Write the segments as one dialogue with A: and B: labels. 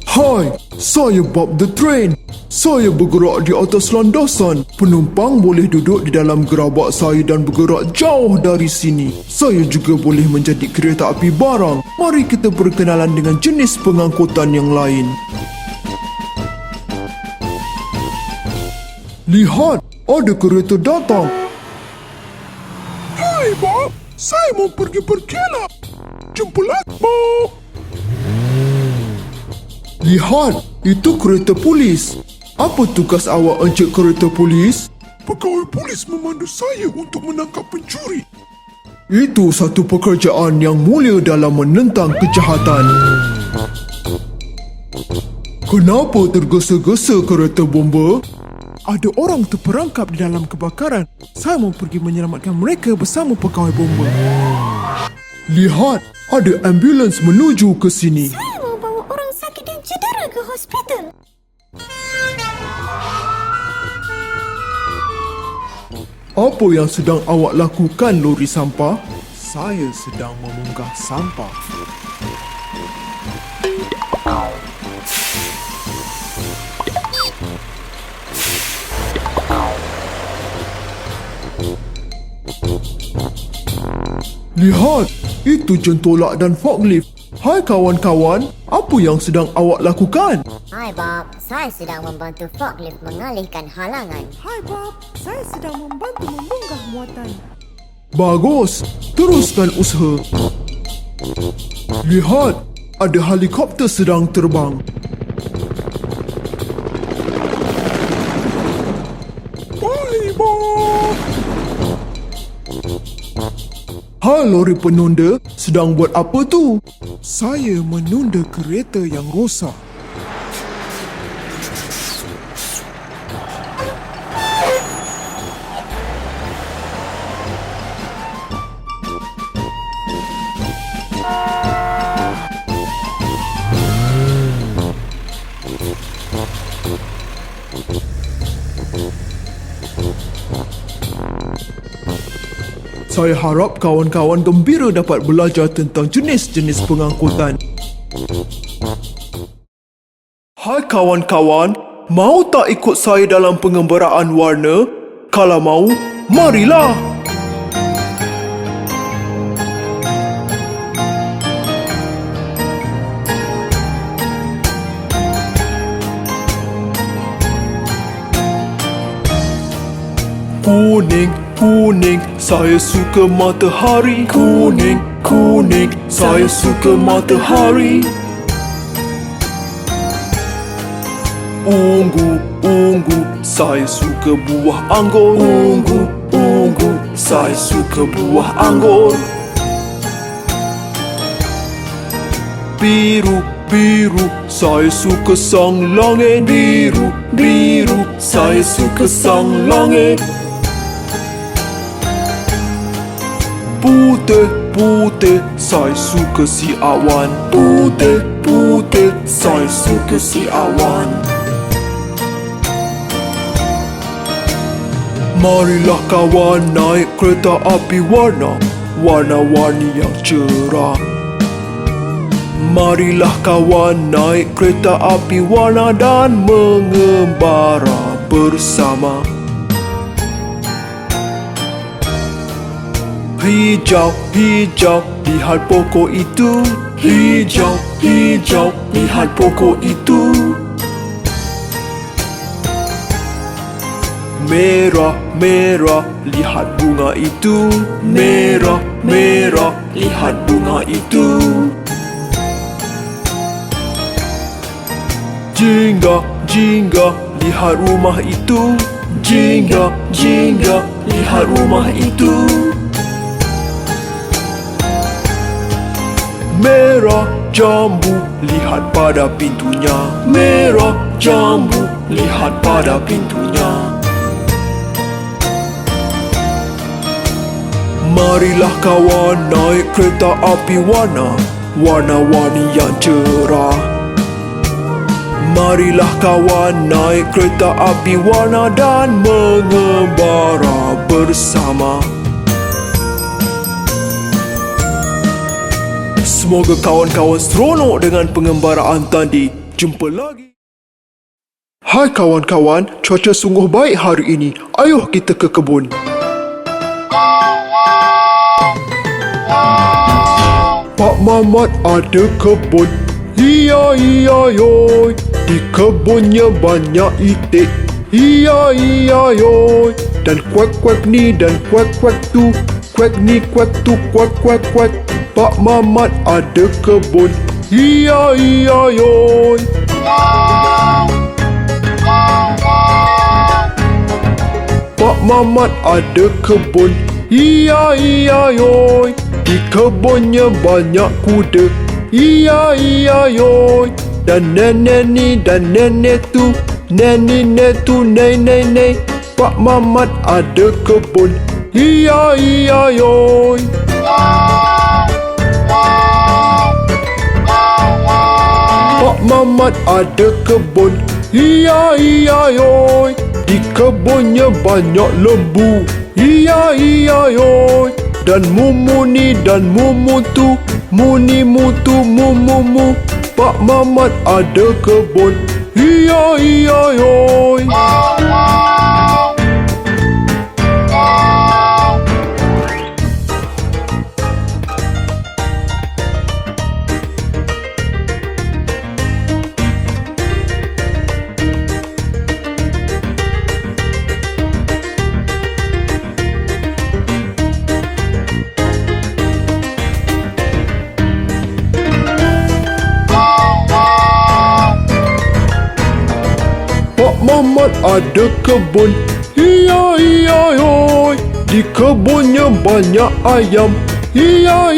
A: Hai, saya Bob the Train. Saya bergerak di atas landasan. Penumpang boleh duduk di dalam gerabak saya dan bergerak jauh dari sini. Saya juga boleh menjadi kereta api barang. Mari kita berkenalan dengan jenis pengangkutan yang lain. Lihat, ada kereta datang.
B: Hai Bob, saya mau pergi berkelap. Jumpa lagi Bob.
A: Lihat, itu kereta polis. Apa tugas awak, Encik Kereta Polis?
B: Pegawai polis memandu saya untuk menangkap pencuri.
A: Itu satu pekerjaan yang mulia dalam menentang kejahatan. Kenapa tergesa-gesa kereta bomba?
B: Ada orang terperangkap di dalam kebakaran. Saya mau pergi menyelamatkan mereka bersama pegawai bomba.
A: Lihat, ada ambulans menuju ke sini.
C: Saya mau bawa orang sakit dan cedera ke hospital.
A: Apa yang sedang awak lakukan, lori sampah?
B: Saya sedang memunggah sampah.
A: Lihat, itu jentolak dan forklift. Hai kawan-kawan, apa yang sedang awak lakukan?
C: Hai Bob, saya sedang membantu forklift mengalihkan halangan.
D: Hai Bob, saya sedang membantu memunggah muatan.
A: Bagus, teruskan usaha. Lihat, ada helikopter sedang terbang.
B: Bye Bob.
A: Hai lori penunda, sedang buat apa tu?
B: Saya menunda kereta yang rosak.
A: Saya harap kawan-kawan gembira dapat belajar tentang jenis-jenis pengangkutan. Hai kawan-kawan, mau tak ikut saya dalam pengembaraan warna? Kalau mau, marilah! Kuning, kuning, saya suka matahari. Kuning, kuning, saya suka matahari. Ungu, ungu, saya suka buah anggur. Ungu, ungu, saya suka buah anggur. Biru, biru, saya suka sang langit. Biru, biru, saya suka sang langit. Putih, putih, saya suka si awan. Putih, putih, saya suka si awan. Marilah kawan naik kereta api warna-warni yang cerah. Marilah kawan naik kereta api warna dan mengembara bersama. Hijau, hijau, lihat pokok itu. Hijau, hijau, lihat pokok itu. Merah, merah, lihat bunga itu. Merah, merah, lihat bunga itu. Jingga, jingga, lihat rumah itu. Jingga, jingga, lihat rumah itu. Merah jambu, lihat pada pintunya. Merah jambu, lihat pada pintunya. Marilah kawan naik kereta api warna-warni yang cerah. Marilah kawan naik kereta api warna dan mengembara bersama. Semoga kawan-kawan seronok dengan pengembaraan tadi. Jumpa lagi. Hai kawan-kawan, cuaca sungguh baik hari ini. Ayuh kita ke kebun. Pak Mamat ada kebun. Iya yoy. Di kebunnya banyak itik. Iya yoy. Dan kuek ni dan kuek tu. Kuek ni kuek tu kuek. Pak Mamat ada kebun. Iya yoy. Pak Mamat ada kebun. Iya yoy. Di kebunnya banyak kuda. Iya yoy. Dan nenek ni dan nenek tu. Nenek tu nei. Pak Mamat ada kebun. Iya yoy. Pak Mamat ada kebun. Iya yoy. Di kebunnya banyak lembu. Iya yoy. Dan mumu ni dan mumu tu. Muni mutu mumu. Pak Mamat ada kebun. Iya yoy. Pak Mamat ada kebun. Iya yoy. Di kebunnya banyak ayam. Iya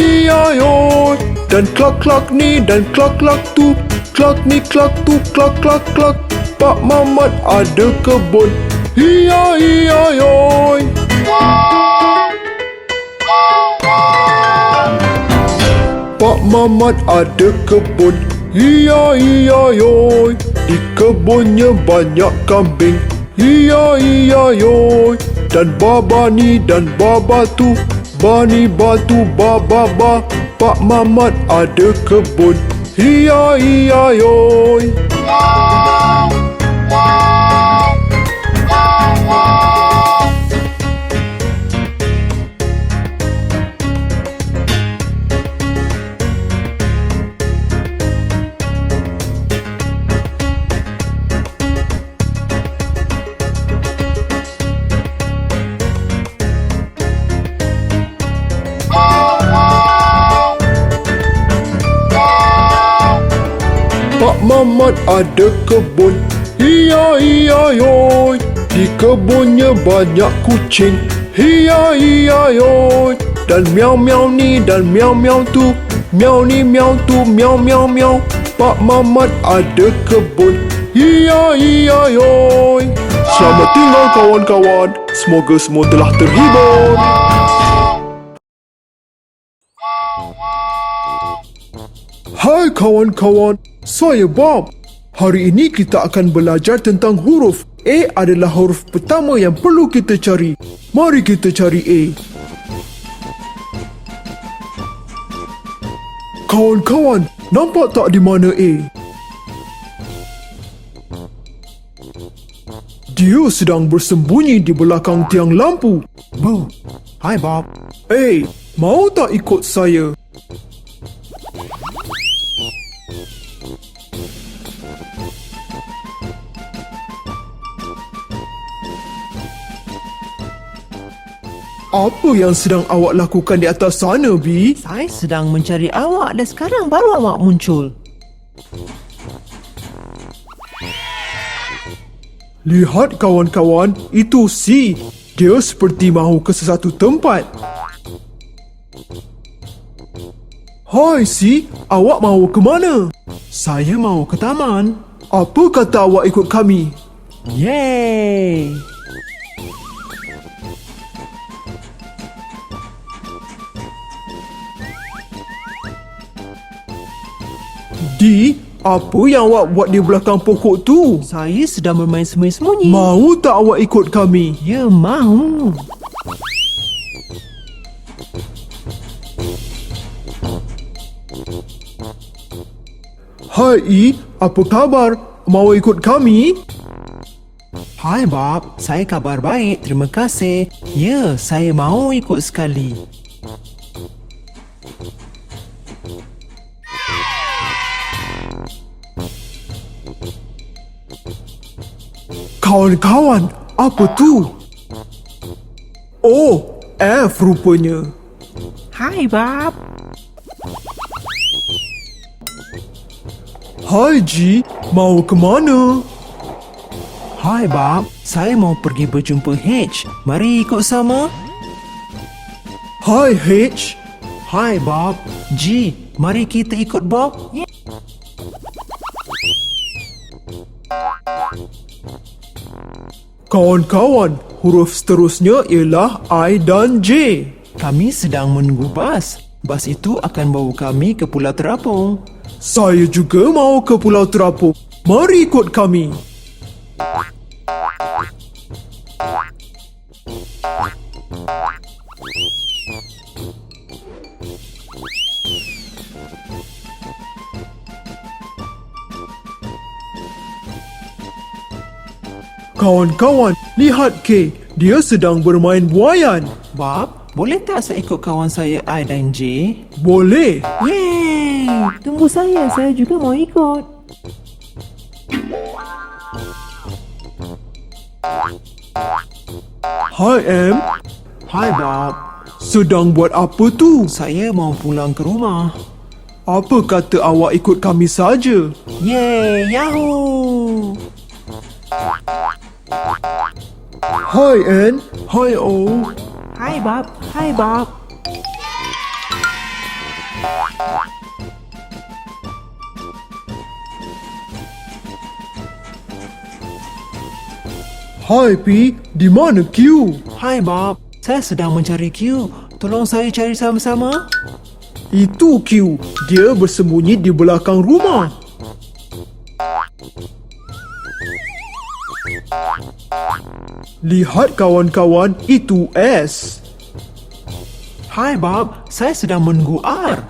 A: yoy. Dan klak ni dan klak tu. Klak ni klak tu klak. Pak Mamat ada kebun. Iya yoy. Pak Mamat ada kebun. Iya yoy. Di kebunnya banyak kambing. Iya yoy. Dan baba ni dan baba tu. Bani batu baba. Pak Mamat ada kebun. Iya yoy. Pak Mamat ada kebun. Iya yoy. Di kebunnya banyak kucing. Iya yoy. Dan miau ni dan miau tu. Miau ni miau tu miau. Pak Mamat ada kebun. Iya yoy. Selamat tinggal kawan-kawan. Semoga semua telah terhibur. Hai kawan-kawan, saya Bob. Hari ini kita akan belajar tentang huruf. A adalah huruf pertama yang perlu kita cari. Mari kita cari A. Kawan-kawan, nampak tak di mana A? Dia sedang bersembunyi di belakang tiang lampu.
B: Bob. Hai Bob.
A: A, mau tak ikut saya? Apa yang sedang awak lakukan di atas sana, B?
E: Saya sedang mencari awak dan sekarang baru awak muncul.
A: Lihat kawan-kawan, itu C. Dia seperti mahu ke sesuatu tempat. Hai C, awak mahu ke mana?
B: Saya mau ke taman.
A: Apa kata awak ikut kami?
E: Yeay!
A: D, apa yang awak buat di belakang pokok tu?
E: Saya sedang bermain sembunyi-sembunyi.
A: Mahu tak awak ikut kami?
E: Ya, mahu.
A: Hai E, apa khabar? Mau ikut kami?
E: Hai Bob, saya kabar baik, terima kasih. Ya, saya mau ikut sekali.
A: Kawan-kawan, apa tu? Oh, F rupanya.
E: Hai Bob.
A: Hai G, mau ke mana?
E: Hai Bob, saya mau pergi berjumpa H. Mari ikut sama.
A: Hai H.
E: Hai Bob. G, mari kita ikut Bob.
A: Kawan-kawan, huruf seterusnya ialah I dan J.
E: Kami sedang menunggu bas. Bas itu akan bawa kami ke Pulau Terapung.
A: Saya juga mau ke Pulau Terapung. Mari ikut kami. Kawan-kawan, lihat K. Dia sedang bermain buaian.
E: Bob, boleh tak saya ikut kawan saya I dan J?
A: Boleh.
E: Yeay! Tunggu saya juga mau ikut.
A: Hai M.
E: Hai Bob,
A: Sedang buat apa tu?
E: saya mau pulang ke rumah.
A: Apa kata awak ikut kami saja?
E: Yeay! Yahoo!
A: Hai N. Hai O.
E: Hai Bob, hai Bob.
A: Hai P. Di mana Q?
E: Hai Bob, saya sedang mencari Q. Tolong saya cari sama-sama.
A: Itu Q. Dia bersembunyi di belakang rumah. Lihat kawan-kawan, itu S.
E: Hai Bob, saya sedang menunggu R.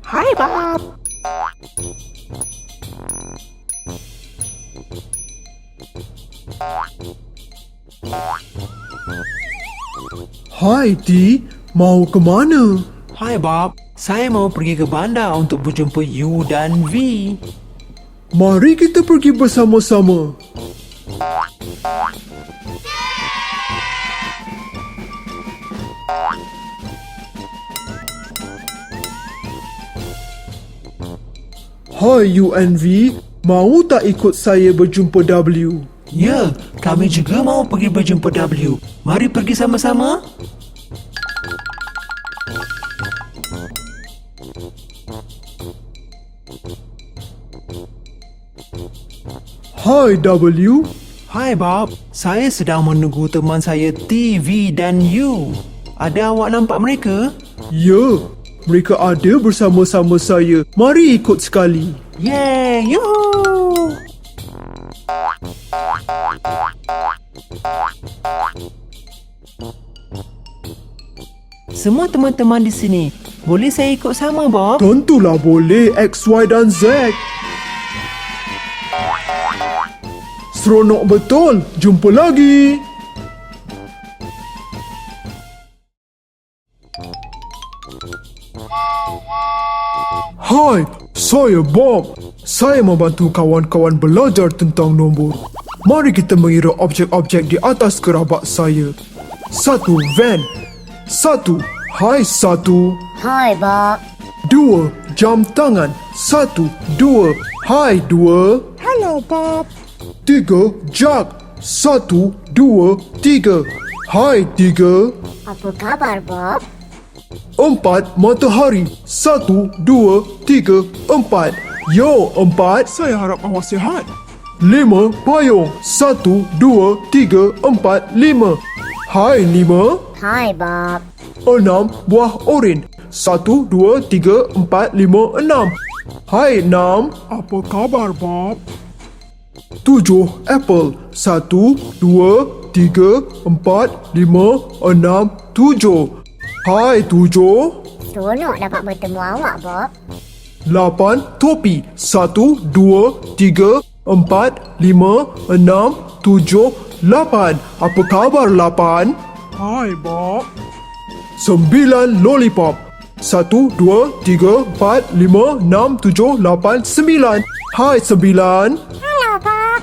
E: Hai Bob.
A: Hai T. Mau ke mana?
E: Hai Bob, saya mau pergi ke bandar untuk berjumpa U dan V.
A: Mari kita pergi bersama-sama. Hai U and V. Mau tak ikut saya berjumpa W?
E: Ya, kami juga mau pergi berjumpa W. Mari pergi sama-sama.
A: Hai W.
E: Hai Bob, saya sedang menunggu teman saya T, V dan U. Ada awak nampak mereka?
A: Ya, mereka ada bersama-sama saya. Mari ikut sekali.
E: Yeay, yuhuu! Semua teman-teman di sini, boleh saya ikut sama Bob?
A: Tentulah boleh X, Y dan Z. Seronok betul. Jumpa lagi. Hai, saya Bob. Saya membantu kawan-kawan belajar tentang nombor. Mari kita mengira objek-objek di atas kerabat saya. 1. Van. 1. Hai 1.
C: Hai, Bob.
A: 2. Jam tangan. 1, 2. Hai 2.
D: Hello, Bob.
A: 3. Jug. 1, 2, 3. Hai 3.
C: Apa khabar, Bob?
A: 4. Matahari. 1, 2, 3, 4. Yo 4.
B: Saya harap awak sihat.
A: 5. Payung. 1, 2, 3, 4, 5. Hai 5.
C: Hai, Bob.
A: 6. Buah oren. 1, 2, 3, 4, 5, 6. Hai 6.
B: Apa khabar, Bob?
A: 7. Apple. 1, 2, 3, 4, 5, 6, 7. Hai 7.
C: Seronok dapat bertemu awak, Bob.
A: 8 topi. 1, 2, 3, 4, 5, 6, 7, 8. Apa khabar 8?
B: Hai, Bob.
A: 9 lollipop. 1, 2, 3, 4, 5, 6, 7, 8, 9. Hai 9.
C: Hello, Bob.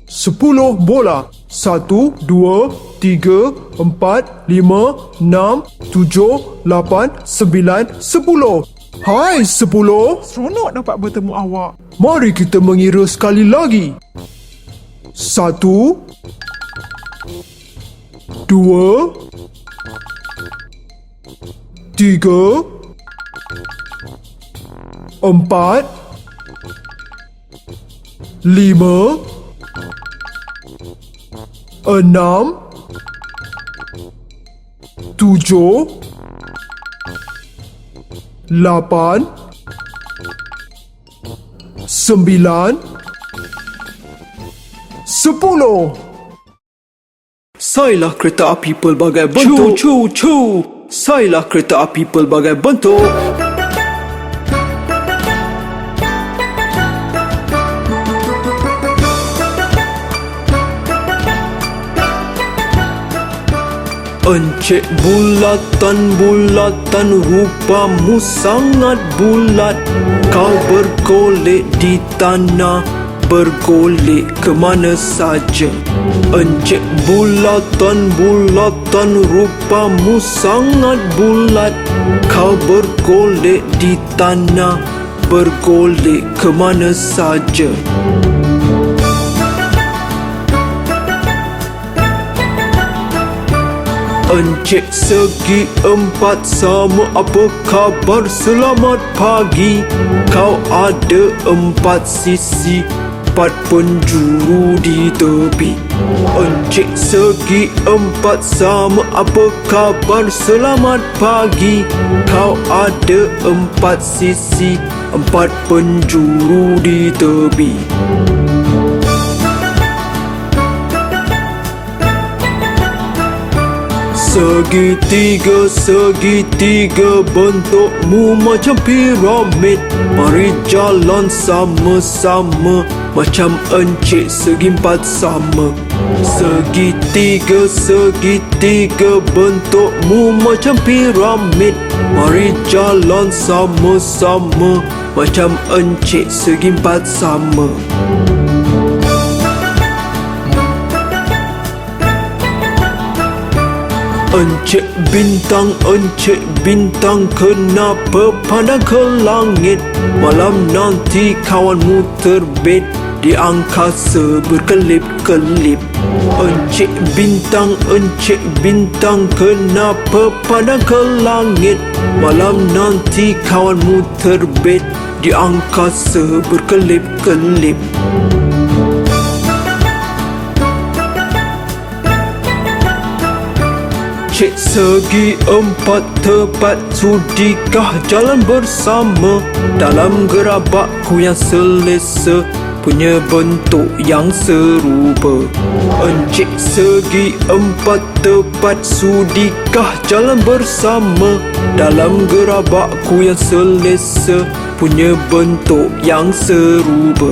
A: 10 bola. 1, 2, 3, 4, 5, 6, 7, 8, 9, 10. Hai 10.
B: Seronok dapat bertemu awak.
A: Mari kita mengira sekali lagi. 1, 2, 3, 4, 5, 6, 7, 8, 9, 10. Sailah kereta api pelbagai bentuk. Cu, cu, cu. Sailah kereta api pelbagai bentuk. Encik bulatan-bulatan, rupamu sangat bulat. Kau bergolek di tanah, bergolek ke mana saja. Encik bulatan-bulatan, rupamu sangat bulat. Kau bergolek di tanah, bergolek ke mana saja. Encik segi empat, sama apa khabar, selamat pagi. Kau ada 4 sisi, 4 penjuru di tepi. Encik segi empat, sama apa khabar, selamat pagi. Kau ada 4 sisi, 4 penjuru di tepi. Segitiga, segitiga, bentukmu macam piramid. Mari jalan sama-sama, macam encik segi empat sama. Segitiga, segitiga, bentukmu macam piramid. Mari jalan sama-sama, macam encik segi empat sama. Encik bintang, kenapa pandang ke langit? Malam nanti kawanmu terbit di angkasa berkelip-kelip. Encik bintang, kenapa pandang ke langit? Malam nanti kawanmu terbit di angkasa berkelip-kelip. Cik segi empat tepat, sudikah jalan bersama dalam gerabakku yang selesa, punya bentuk yang serupa? Encik segi empat tepat, sudikah jalan bersama dalam gerabakku yang selesa, punya bentuk yang serupa?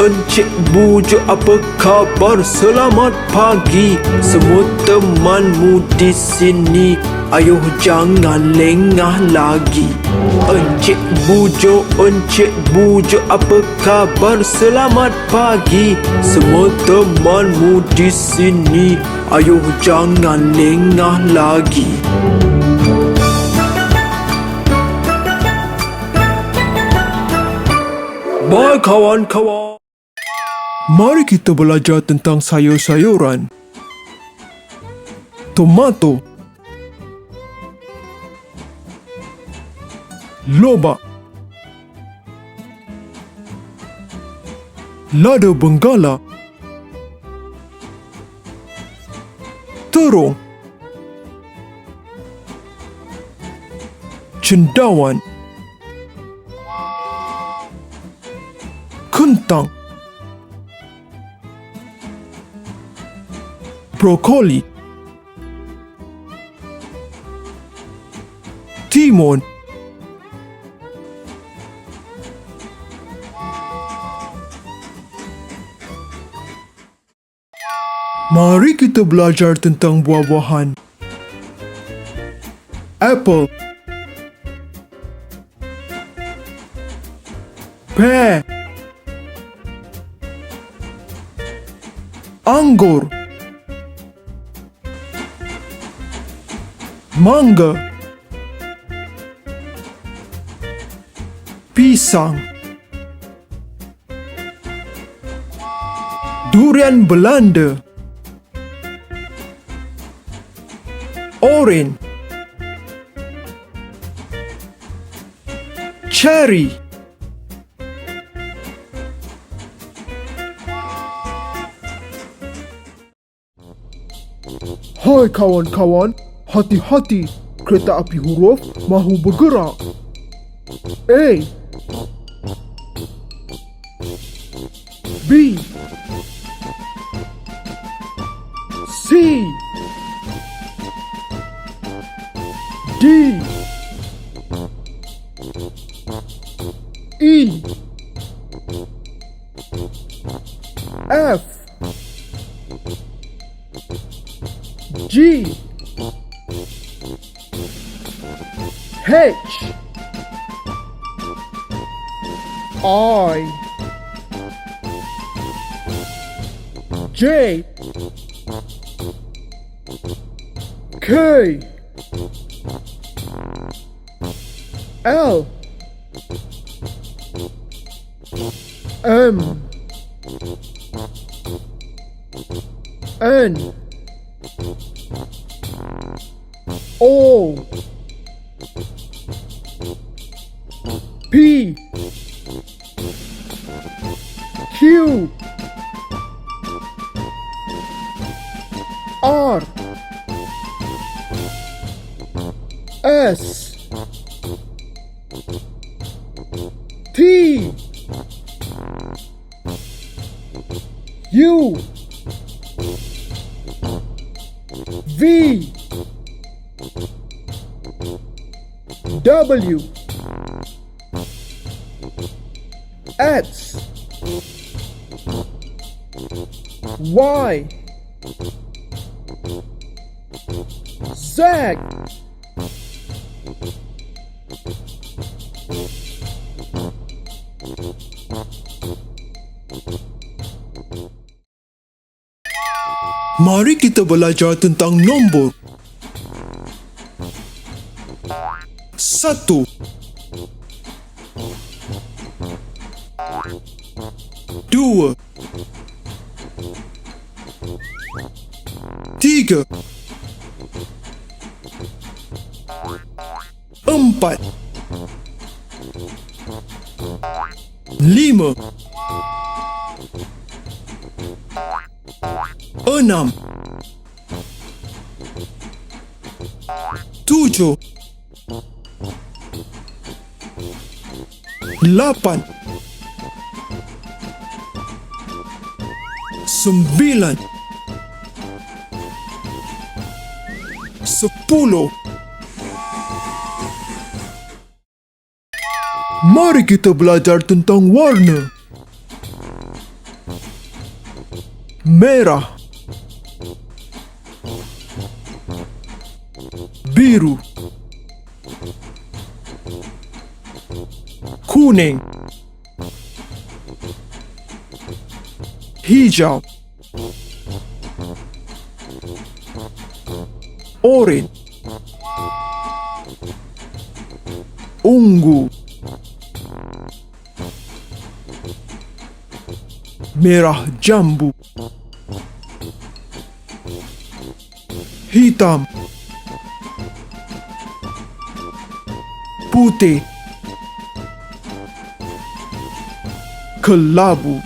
A: Encik bujuk, apa khabar, selamat pagi. Semua temanmu di sini, ayuh jangan lengah lagi. Encik bujuk, apa khabar, selamat pagi. Semua temanmu di sini, ayuh jangan lengah lagi. Bye kawan-kawan.
B: Mari kita belajar tentang sayur-sayuran. Tomato, lobak, lada benggala, terung, cendawan, kentang, brokoli,
A: Timun. Mari kita belajar tentang buah-buahan. Apple, pear, anggur, mangga, pisang, durian Belanda, orange, cherry, hai kawan-kawan, hati-hati, kereta api huruf mahu bergerak. A, B, C, D, E, F, G, H, I, J, K, L, M, N, O, P, Q, R, S, T, U, V, W, X, Y, Z, Mari kita belajar tentang nombor. 1, 2, 3, 4, 5, 6, 7, 8, 9, 10. Mari kita belajar tentang warna. Merah, biru, kuning, hijau, orange, ungu, merah jambu, hitam, putih, kelabu.